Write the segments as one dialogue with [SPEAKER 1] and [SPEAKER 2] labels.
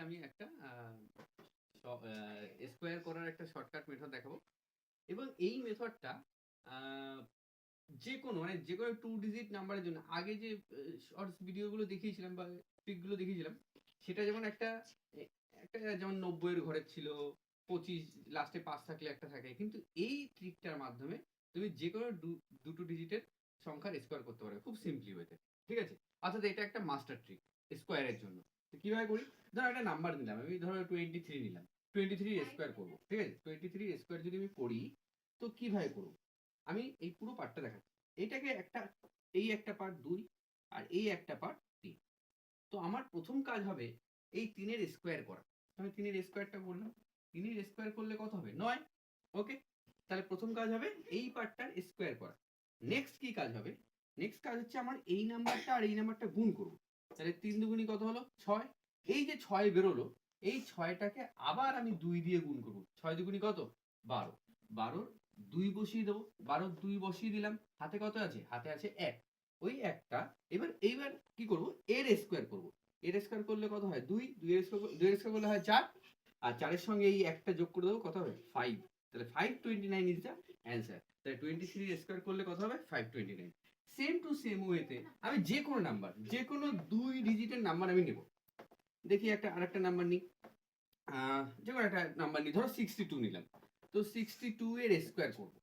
[SPEAKER 1] আমি একটা স্কোয়ার করার একটা শর্টকাট মেথড দেখাবো এবং এই মেথডটা যে কোনো 2 ডিজিট নাম্বারের জন্য আগে যে শর্টস ভিডিওগুলো দেখিয়েছিলাম বা ট্রিকগুলো দেখিয়েছিলাম সেটা যেমন একটা যেমন 90 এর ঘরের ছিল 25 লাস্টে 5 থাকলে একটা থাকে, কিন্তু এই ট্রিকটার মাধ্যমে তুমি যে কোনো দুটো ডিজিটের সংখ্যার স্কোয়ার করতে পারবে খুব সিম্পলি ওয়েতে। ঠিক আছে, অর্থাৎ এটা একটা মাস্টার ট্রিক স্কোয়ারের জন্য। তো কিভাবে করি, ধরো একটা নাম্বার নিলাম, আমি ধরো 23 নিলাম, 23 স্কোয়ার করবো। ঠিক আছে, 23 স্কোয়ার যদি আমি করি তো কিভাবে করবো, আমি এই পুরো পার্টটা দেখাচ্ছি। এটাকে এই একটা পার্ট 2 আর এই একটা পার্ট 3। তো আমার প্রথম কাজ হবে এই 3-এর স্কোয়ার করা। আমি 3-এর স্কোয়ারটা করলাম, 3-এর স্কোয়ার করলে কত হবে 9। ওকে, তাহলে প্রথম কাজ হবে এই পার্টটার স্কোয়ার করা। নেক্সট কি কাজ হবে, নেক্সট কাজ হচ্ছে আমার এই নাম্বারটা আর এই নাম্বারটা গুণ করব। তাহলে 3 দুগুণী কত হলো 6। এই যে 6 বেরোলো, এই 6টাকে আবার আমি 2 দিয়ে গুণ করব। 6 দুগুণী কত 12, 12 2 বসিয়ে দেবো, 12 2 বসিয়ে দিলাম, হাতে কত আছে, হাতে আছে 1। ওই একটা এইবার কি করব, এর স্কোয়ার করব। এর স্কোয়ার করলে কত হয় 2, 2 এর স্কোয়ার করলে হয় 4, আর 4-এর সঙ্গে এই একটা যোগ করে দেবো, কত হবে 5। তাহলে 529 ইজ দ্য অ্যান্সার। তাহলে 23 স্কোয়ার করলে কত হবে 529। সেম টু সেম ওয়েতে আমি যে কোনো নাম্বার, যে কোনো 2 ডিজিটের নাম্বার আমি নেব। দেখি আরেকটা নাম্বার নিই, যে কোনো একটা নাম্বার নিই, ধরো 62 নিলাম। তো 62 এর স্কোয়ার করব।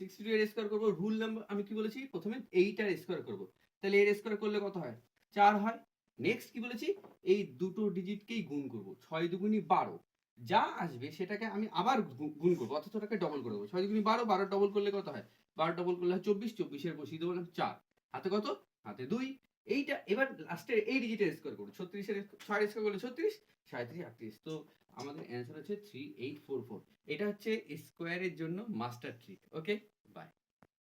[SPEAKER 1] 62 এর স্কোয়ার করব, রুল নাম্বার আমি কি বলেছি, প্রথমে এইটার স্কোয়ার করব। তাহলে এর স্কোয়ার করলে কত হয় 4 হয়। নেক্সট কি বলেছি, এই দুটো ডিজিটকেই গুণ করব, 6 দুগুণী 12, যা আসবে সেটাকে আমি আবার গুণ করবো, অর্থাৎ ওটাকে ডবল করে দেবো। 6 দুগুণী 12, 12 ডবল করলে কত হয়, 12 ডবল করলে হয় 24, 24-এর বসিয়ে দেবো 4, হাতে কত, হাতে 2। এইটা এবার লাস্টে এই ডিজিটের স্কোয়ার করবো, 36-এর 6 স্কোয়ার করলে 36, 37 38। তো আমাদের অ্যান্সার হচ্ছে 3844। এটা হচ্ছে স্কোয়ারের জন্য মাস্টার ট্রিক। Okay, by.